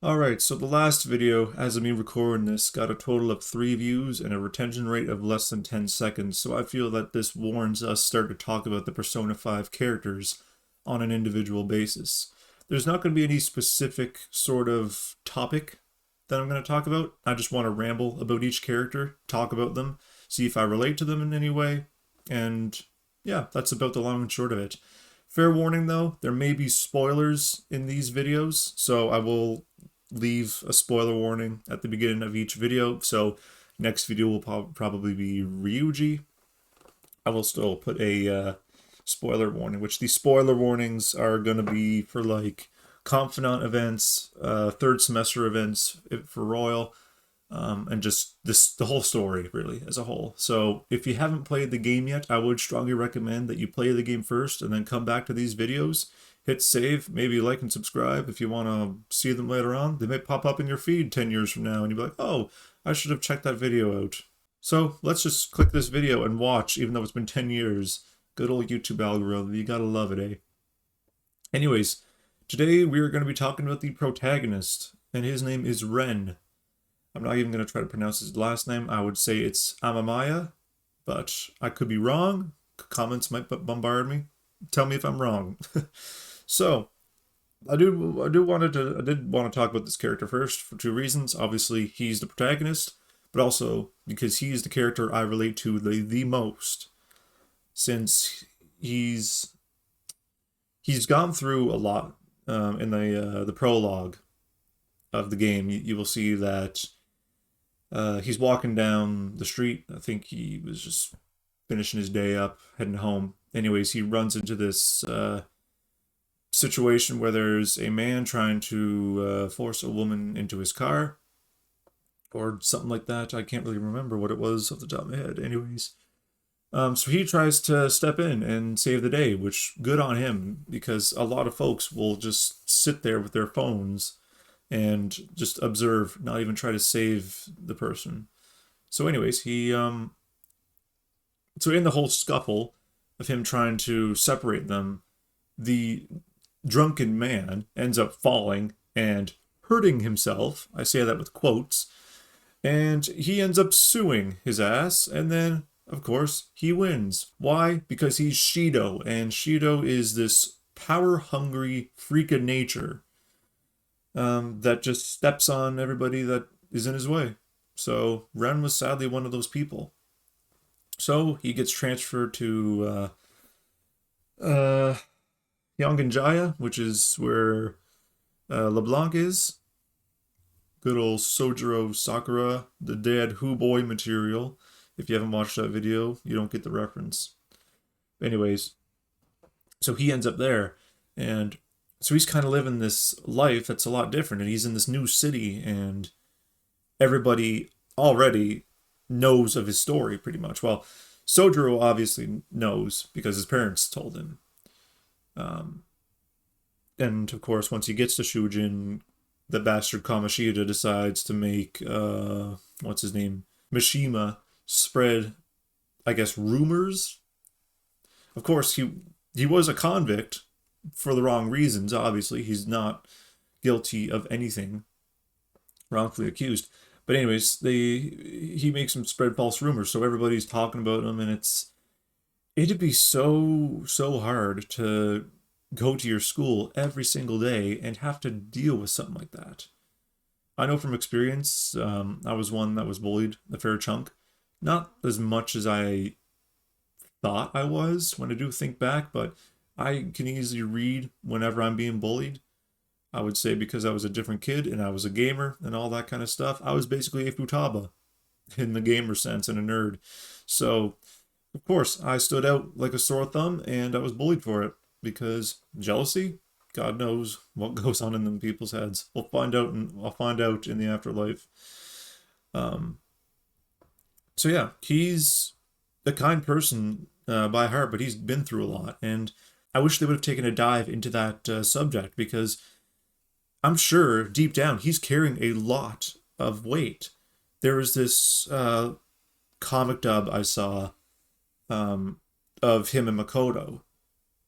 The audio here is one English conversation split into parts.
Alright, so the last video, as of me recording this, got a total of 3 views and a retention rate of less than 10 seconds, so I feel that this warrants us start to talk about the Persona 5 characters on an individual basis. There's not going to be any specific sort of topic that I'm going to talk about. I just want to ramble about each character, talk about them, see if I relate to them in any way, and yeah, that's about the long and short of it. Fair warning though, there may be spoilers in these videos, so I will leave a spoiler warning at the beginning of each video. So next video will probably be Ryuji. I will still put a spoiler warning, which these spoiler warnings are going to be for like confidant events, third semester events for Royal, and just the whole story really as a whole. So if you haven't played the game yet, I would strongly recommend that you play the game first and then come back to these videos. Hit save, maybe like and subscribe if you want to see them later on. They may pop up in your feed 10 years from now and you'll be like, oh, I should have checked that video out. So let's just click this video and watch, even though it's been 10 years. Good old YouTube algorithm, you gotta love it, eh? Anyways, today we are going to be talking about the protagonist, and his name is Ren. I'm not even going to try to pronounce his last name. I would say it's Amamiya, but I could be wrong. Comments might bombard me. Tell me if I'm wrong. So, I did want to talk about this character first for two reasons. Obviously, he's the protagonist, but also because he's the character I relate to the most, since he's gone through a lot in the prologue of the game. You will see that he's walking down the street. I think he was just finishing his day up, heading home. Anyways, he runs into this situation where there's a man trying to force a woman into his car or something like that. I can't really remember what it was off the top of my head. Anyways, so he tries to step in and save the day, which good on him, because a lot of folks will just sit there with their phones and just observe, not even try to save the person. So anyways, so in the whole scuffle of him trying to separate them, the drunken man ends up falling and hurting himself. I say that with quotes. And he ends up suing his ass, and then, of course, he wins. Why? Because he's Shido, and Shido is this power-hungry freak of nature that just steps on everybody that is in his way. So Ren was sadly one of those people. So he gets transferred to Yongenjaya, which is where LeBlanc is. Good old Sojiro Sakura, the dead Who Boy material. If you haven't watched that video, you don't get the reference. Anyways, so he ends up there, and so he's kind of living this life that's a lot different, and he's in this new city, and everybody already knows of his story pretty much. Well, Sojiro obviously knows because his parents told him. Um, and of course, once he gets to Shujin, the bastard Kamoshida decides to make what's his name, Mishima, spread, I guess, rumors. Of course, he was a convict for the wrong reasons. Obviously, he's not guilty of anything, wrongfully accused. But anyways, he makes him spread false rumors, so everybody's talking about him, and it'd be so hard to go to your school every single day and have to deal with something like that. I know from experience, I was one that was bullied a fair chunk. Not as much as I thought I was when I do think back, but I can easily read whenever I'm being bullied. I would say because I was a different kid and I was a gamer and all that kind of stuff, I was basically a futaba in the gamer sense and a nerd. So, of course, I stood out like a sore thumb and I was bullied for it because jealousy, God knows what goes on in them people's heads. We'll find out, and I'll find out in the afterlife. Um, so yeah, he's a kind person by heart, but he's been through a lot, and I wish they would have taken a dive into that subject, because I'm sure deep down he's carrying a lot of weight. There was this comic dub I saw of him and Makoto,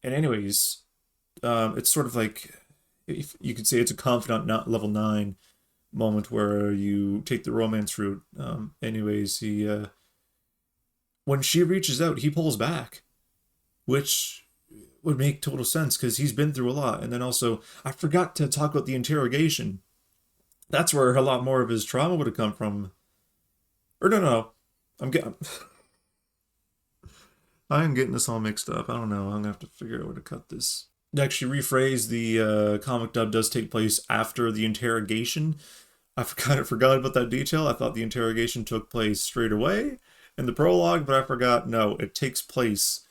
and anyways, it's sort of like if you could say it's a confidant, not level 9 moment where you take the romance route. Anyways, he when she reaches out, he pulls back, which would make total sense because he's been through a lot. And then also, I forgot to talk about the interrogation. That's where a lot more of his trauma would have come from. Or no, I'm getting I'm getting this all mixed up. I don't know. I'm gonna have to figure out where to cut this. To actually rephrase, the comic dub does take place after the interrogation. I kind of forgot about that detail. I thought the interrogation took place straight away in the prologue, but I forgot. No, it takes place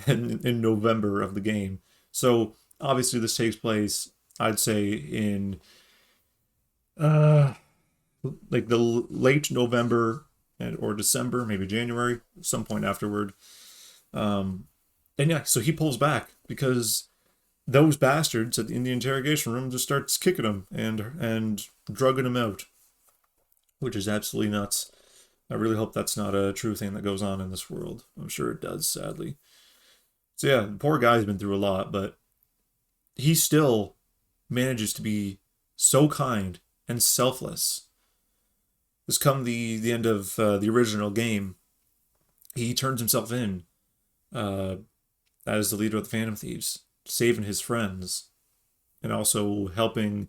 in November of the game. So obviously this takes place, I'd say, in uh like the late November or December, maybe January, some point afterward. Um, and yeah, so he pulls back because those bastards in the interrogation room just starts kicking him and drugging him out, which is absolutely nuts. I really hope that's not a true thing that goes on in this world. I'm sure it does, sadly. So yeah, the poor guy's been through a lot, but he still manages to be so kind and selfless. This come the end of the original game, he turns himself in uh, as the leader of the Phantom Thieves, saving his friends and also helping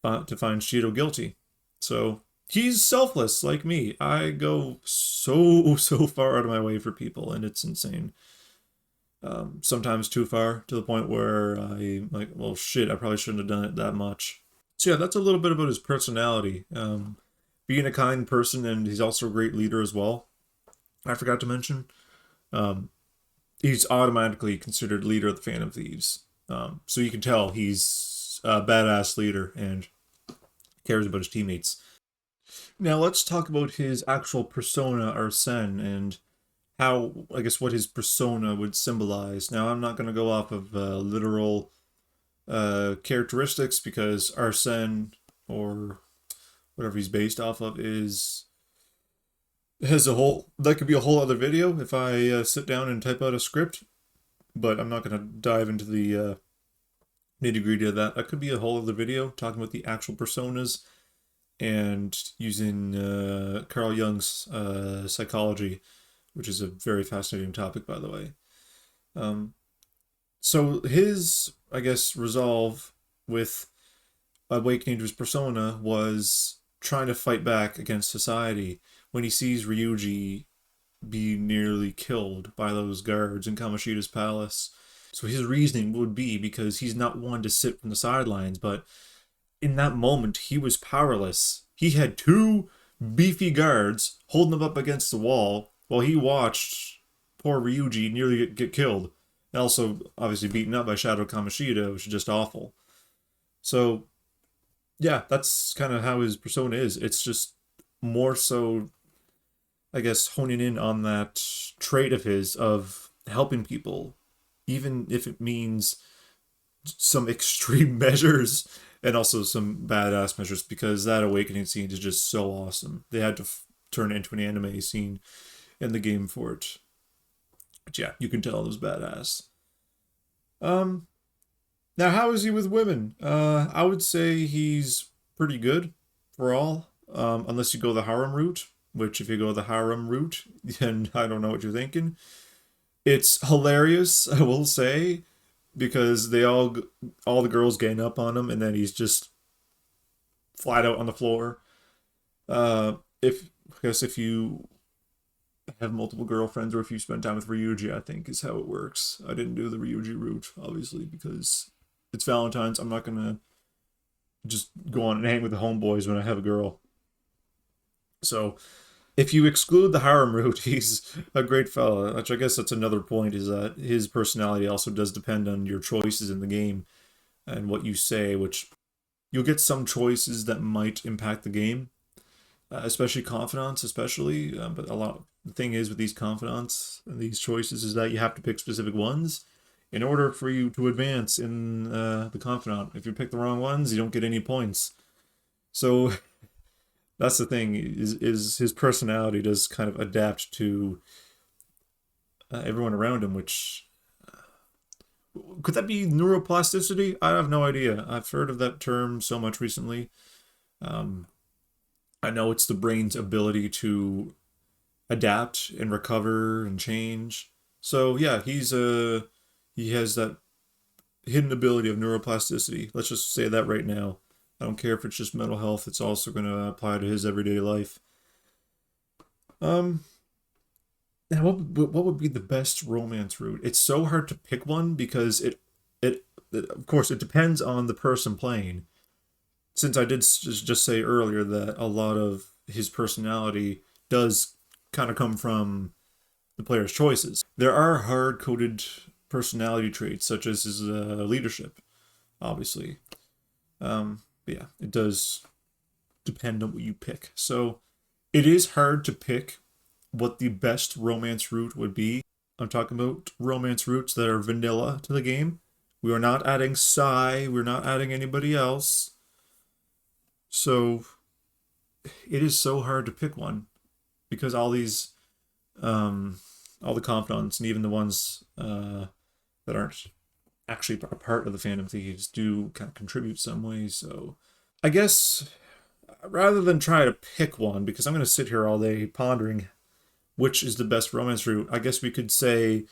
to find Shido guilty. So he's selfless like me. I go so far out of my way for people, and it's insane. Sometimes too far to the point where I like, well, shit, I probably shouldn't have done it that much. So yeah, that's a little bit about his personality. Being a kind person, and he's also a great leader as well. I forgot to mention. Um, he's automatically considered leader of the Phantom Thieves. So you can tell he's a badass leader and cares about his teammates. Now let's talk about his actual persona, Arsene, and how, I guess, what his persona would symbolize. Now I'm not going to go off of literal characteristics because Arsene, or whatever he's based off of, is has a whole that could be a whole other video if I sit down and type out a script. But I'm not going to dive into the nitty gritty of that. That could be a whole other video talking about the actual personas and using Carl Jung's psychology, which is a very fascinating topic, by the way. Um, so his, I guess, resolve with awakening to his persona was trying to fight back against society when he sees Ryuji be nearly killed by those guards in Kamoshida's palace. So his reasoning would be because he's not one to sit from the sidelines, but in that moment he was powerless. He had two beefy guards holding him up against the wall while he watched poor Ryuji nearly get killed. And also, obviously, beaten up by Shadow Kamoshida, which is just awful. So, yeah, that's kind of how his persona is. It's just more so, I guess, honing in on that trait of his of helping people, even if it means some extreme measures and also some badass measures, because that awakening scene is just so awesome. They had to turn it into an anime scene in the game for it. But yeah, you can tell it was badass. Um, Now how is he with women? I would say he's pretty good for all, unless you go the harem route. Which, if you go the harem route, then I don't know what you're thinking. It's hilarious, I will say, because all the girls gang up on him, and then he's just flat out on the floor. If I guess if you have multiple girlfriends or if you spend time with Ryuji, I think is how it works. I didn't do the Ryuji route, obviously, because it's Valentine's. I'm not gonna just go on and hang with the homeboys when I have a girl. So if you exclude the harem route, he's a great fella. Which I guess that's another point, is that his personality also does depend on your choices in the game and what you say, which you'll get some choices that might impact the game, especially confidants, especially. But a lot, the thing is with these confidants and these choices is that you have to pick specific ones in order for you to advance in the confidant. If you pick the wrong ones, you don't get any points. So that's the thing, is his personality does kind of adapt to everyone around him, which Could that be neuroplasticity? I have no idea. I've heard of that term so much recently. Um, I know it's the brain's ability to adapt and recover and change. So yeah, he has that hidden ability of neuroplasticity. Let's just say that right now. I don't care if it's just mental health, it's also going to apply to his everyday life. Um, now what would be the best romance route? It's so hard to pick one because it of course it depends on the person playing. Since I did just say earlier that a lot of his personality does kind of come from the player's choices. There are hard coded personality traits such as his leadership, obviously. But yeah, it does depend on what you pick. So it is hard to pick what the best romance route would be. I'm talking about romance routes that are vanilla to the game. We are not adding Psy, we're not adding anybody else. So it is so hard to pick one because all the confidants and even the ones that aren't actually a part of the Phantom Thieves do kind of contribute some way. So I guess rather than try to pick one, because I'm going to sit here all day pondering which is the best romance route, I guess we could say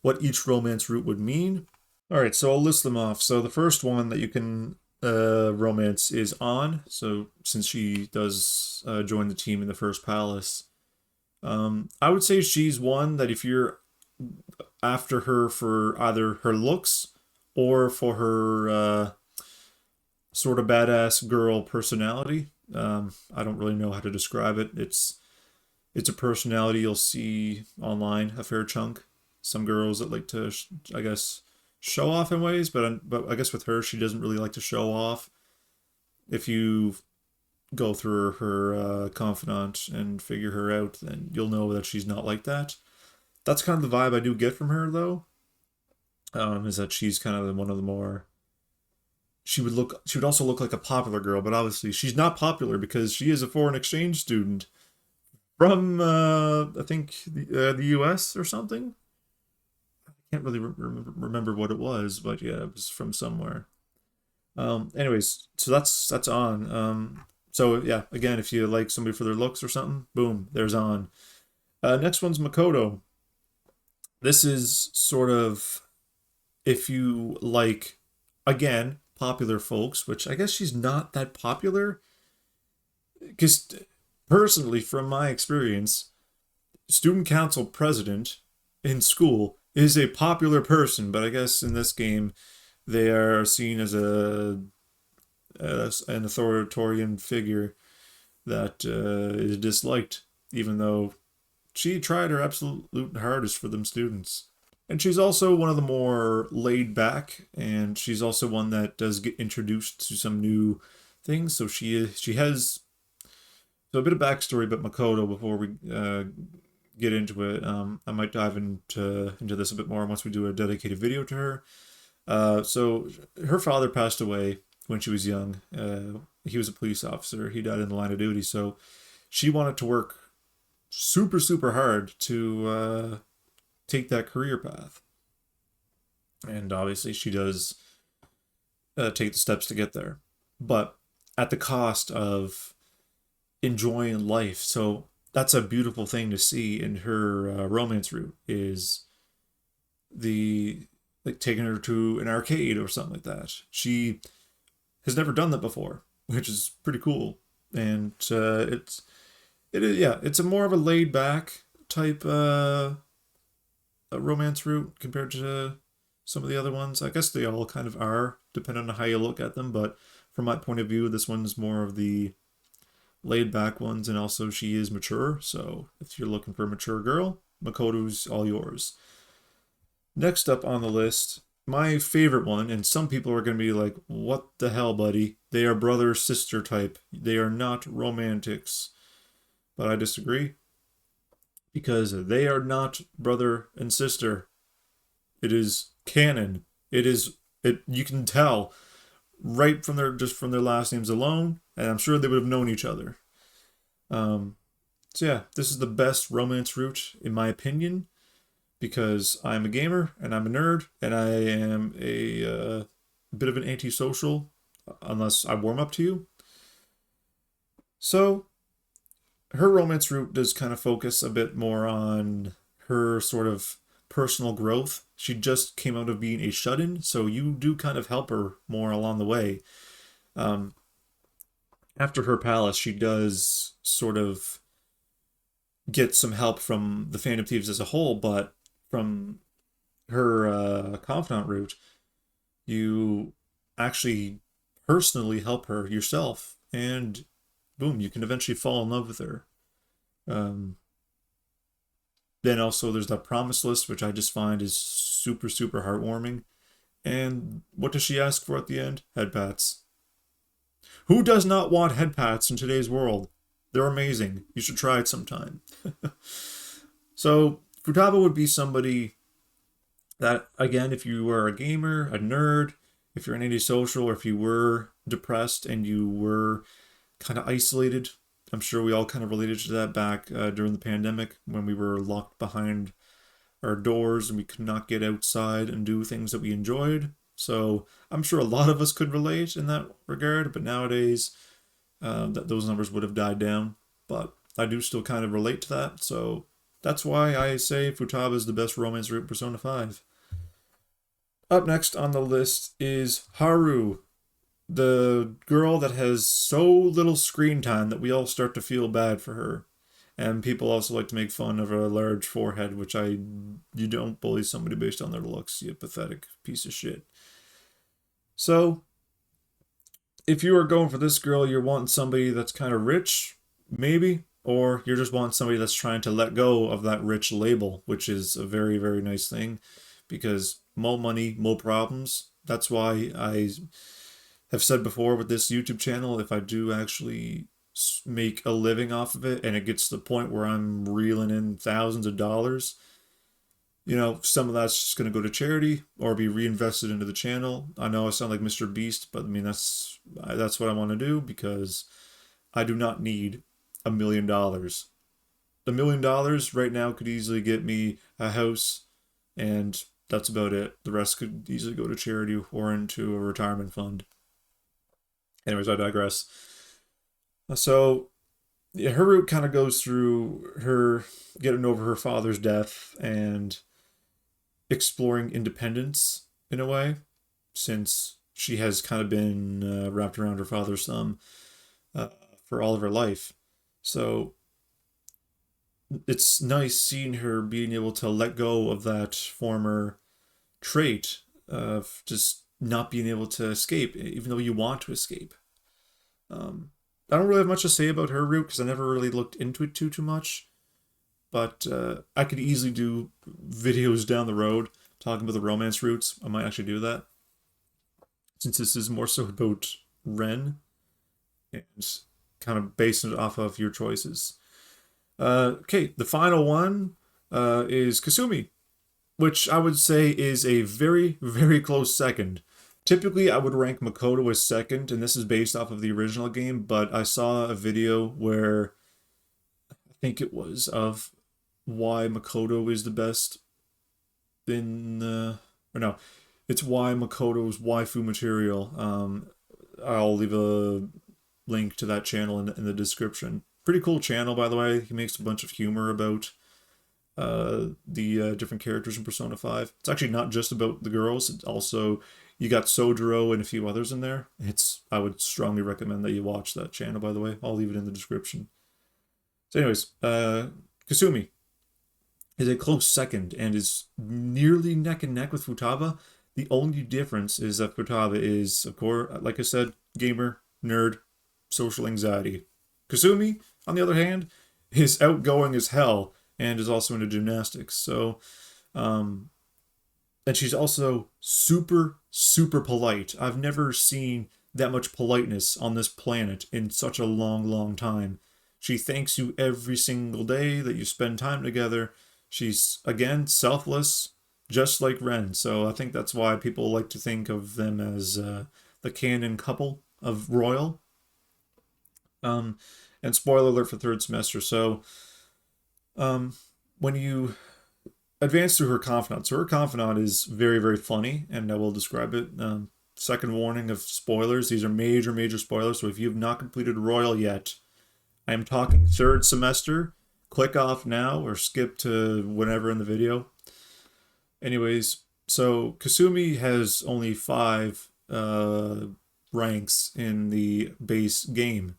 what each romance route would mean. All right, so I'll list them off. So the first one that you can romance is On. So since she does join the team in the first palace, I would say she's one that if you're after her for either her looks or for her sort of badass girl personality, I don't really know how to describe it. It's a personality you'll see online a fair chunk. Some girls that like to, I guess, show off in ways, but I guess with her, she doesn't really like to show off. If you go through her confidant and figure her out, then you'll know that she's not like that. That's kind of the vibe I do get from her, though. Is that she's kind of one of the more. She would also look like a popular girl, but obviously she's not popular because she is a foreign exchange student from I think the U.S. or something. I can't really remember what it was, but yeah, it was from somewhere. Anyways, so that's On. So yeah, again, if you like somebody for their looks or something, boom, there's On. Next one's Makoto. This is sort of if you like, again, popular folks, which I guess she's not that popular. Because personally, from my experience, student council president in school is a popular person, but I guess in this game, they are seen as an authoritarian figure that is disliked, even though she tried her absolute hardest for them students. And she's also one of the more laid back, and she's also one that does get introduced to some new things. So she has so a bit of backstory about Makoto before we get into it. I might dive into this a bit more once we do a dedicated video to her. So her father passed away when she was young. He was a police officer. He died in the line of duty. So she wanted to work super hard to take that career path. And obviously she does take the steps to get there. But at the cost of enjoying life. So that's a beautiful thing to see in her romance route is the like taking her to an arcade or something like that. She has never done that before, which is pretty cool. And it's a more of a laid back type romance route compared to some of the other ones. I guess they all kind of are, depending on how you look at them. But from my point of view, this one's more of the laid back ones, and also she is mature. So if you're looking for a mature girl, Makoto's all yours. Next up on the list, my favorite one, and some people are going to be like, what the hell, buddy? They are brother-sister type. They are not romantics. But I disagree. Because they are not brother and sister. It is canon. You can tell right from their last names alone, and I'm sure they would have known each other. So yeah, this is the best romance route, in my opinion. because I'm a gamer and I'm a nerd and I am a bit of an antisocial unless I warm up to you. So her romance route does kind of focus a bit more on her sort of personal growth. She just came out of being a shut in, so you do kind of help her more along the way. Um, After her palace, she does sort of get some help from the Phantom Thieves as a whole, but from her confidant route, you actually personally help her yourself, and boom, you can eventually fall in love with her. Um, then also there's that promise list, which I just find is super, super heartwarming. And what does she ask for at the end? Head pats. Who does not want head pats in today's world? They're amazing. You should try it sometime. So Futaba would be somebody that, again, if you were a gamer, a nerd, if you're an antisocial, or if you were depressed and you were kind of isolated, I'm sure we all kind of related to that back during the pandemic when we were locked behind our doors and we could not get outside and do things that we enjoyed. So I'm sure a lot of us could relate in that regard, but nowadays that those numbers would have died down. But I do still kind of relate to that. So that's why I say Futaba is the best romance route in Persona 5. Up next on the list is Haru, the girl that has so little screen time that we all start to feel bad for her. And people also like to make fun of a large forehead, which you don't bully somebody based on their looks, you pathetic piece of shit. So, if you are going for this girl, you're wanting somebody that's kind of rich, maybe, or you're just wanting somebody that's trying to let go of that rich label, which is a very, very nice thing because more money, more problems. That's why I have said before with this YouTube channel, if I do actually make a living off of it and it gets to the point where I'm reeling in thousands of dollars, some of that's just going to go to charity or be reinvested into the channel. I know I sound like Mr. Beast, but I mean that's what I want to do because I do not need $1 million. $1 million right now could easily get me a house, and that's about it. The rest could easily go to charity or into a retirement fund. Anyways, I digress. So, yeah, her route kind of goes through her getting over her father's death and exploring independence in a way, since she has kind of been wrapped around her father's thumb uh, for all of her life. So it's nice seeing her being able to let go of that former trait of just not being able to escape, even though you want to escape. I don't really have much to say about her route because I never really looked into it too much. But I could easily do videos down the road talking about the romance routes. I might actually do that since this is more so about Ren and kind of basing it off of your choices. Okay, the final one is Kasumi, which I would say is a very, very close second. Typically, I would rank Makoto as second, and this is based off of the original game, but I saw a video where I think it was of why Makoto is the best in or no, it's why Makoto's waifu material. I'll leave a link to that channel in the description. Pretty cool channel, by the way. He makes a bunch of humor about the different characters in Persona 5. It's actually not just about the girls. It's also, you got Sojiro and a few others in there. I would strongly recommend that you watch that channel, by the way. I'll leave it in the description. So anyways, Kasumi is a close second and is nearly neck and neck with Futaba. The only difference is that Futaba is, of course, like I said, gamer, nerd, social anxiety. Kasumi, on the other hand, is outgoing as hell and is also into gymnastics. So, and she's also super, super polite. I've never seen that much politeness on this planet in such a long, long time. She thanks you every single day that you spend time together. She's, again, selfless, just like Ren. So I think that's why people like to think of them as the canon couple of Royal. And spoiler alert for third semester. So um, when you advance to her confidant. So her confidant is very, very funny, and I will describe it. Second warning of spoilers. These are major, major spoilers. So if you have not completed Royal yet, I am talking third semester. Click off now or skip to whenever in the video. Anyways, so Kasumi has only 5 ranks in the base game.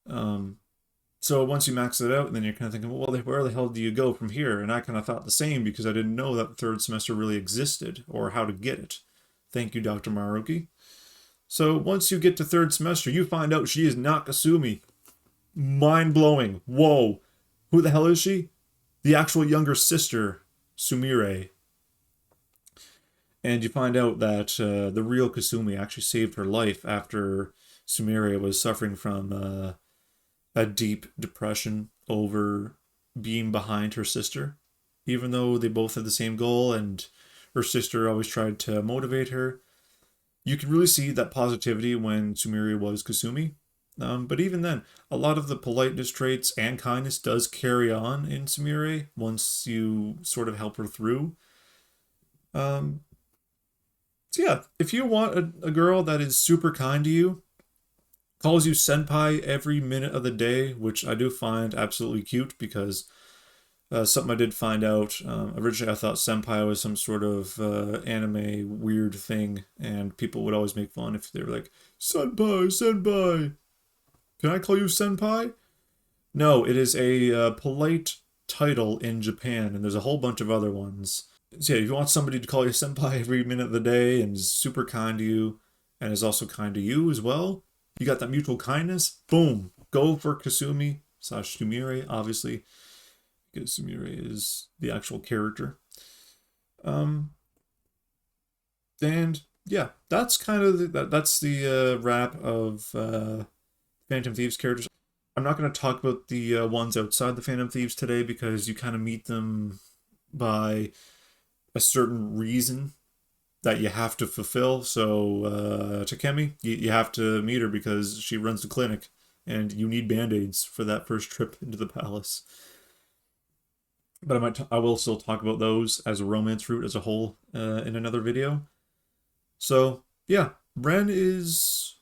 So once you max it out, then you're kind of thinking, well, where the hell do you go from here? And I kind of thought the same because I didn't know that third semester really existed or how to get it. Thank you, Dr. Maruki. So once you get to third semester, you find out she is not Kasumi. Mind blowing. Whoa. Who the hell is she? The actual younger sister, Sumire. And you find out that the real Kasumi actually saved her life after Sumire was suffering from a deep depression over being behind her sister. Even though they both had the same goal and her sister always tried to motivate her, you can really see that positivity when Sumire was Kasumi. But even then, a lot of the politeness traits and kindness does carry on in Sumire once you sort of help her through. Um, so yeah, if you want a girl that is super kind to you, calls you senpai every minute of the day, which I do find absolutely cute because something I did find out. Originally, I thought senpai was some sort of anime weird thing, and people would always make fun if they were like, senpai, senpai. Can I call you senpai? No, it is a polite title in Japan, and there's a whole bunch of other ones. So yeah, if you want somebody to call you senpai every minute of the day and is super kind to you, and is also kind to you as well, you got that mutual kindness, boom, go for Kasumi / Sumire, obviously, because Sumire is the actual character. Um, and yeah, that's kind of that's the wrap of Phantom Thieves characters. I'm not going to talk about the ones outside the Phantom Thieves today because you kind of meet them by a certain reason that you have to fulfill. So Takemi, you have to meet her because she runs the clinic and you need band-aids for that first trip into the palace. But I will still talk about those as a romance route as a whole in another video. So yeah, Ren is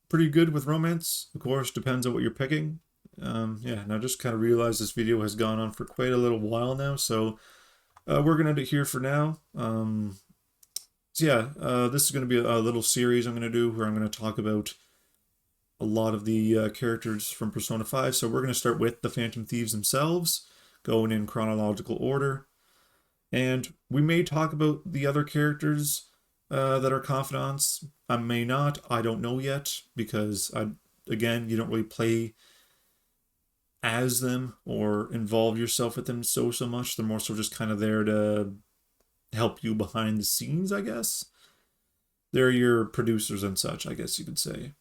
pretty good with romance. Of course, depends on what you're picking. Yeah, and I just kind of realized this video has gone on for quite a little while now, so we're gonna end it here for now. So yeah, this is going to be a little series I'm going to do where I'm going to talk about a lot of the characters from Persona 5. So we're going to start with the Phantom Thieves themselves, going in chronological order. And we may talk about the other characters that are confidants. I may not. I don't know yet because, again, you don't really play as them or involve yourself with them so much. They're more so just kind of there to help you behind the scenes, I guess. They're your producers and such, I guess you could say.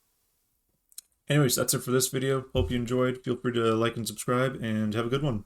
Anyways, that's it for this video. Hope you enjoyed. Feel free to like and subscribe, and have a good one.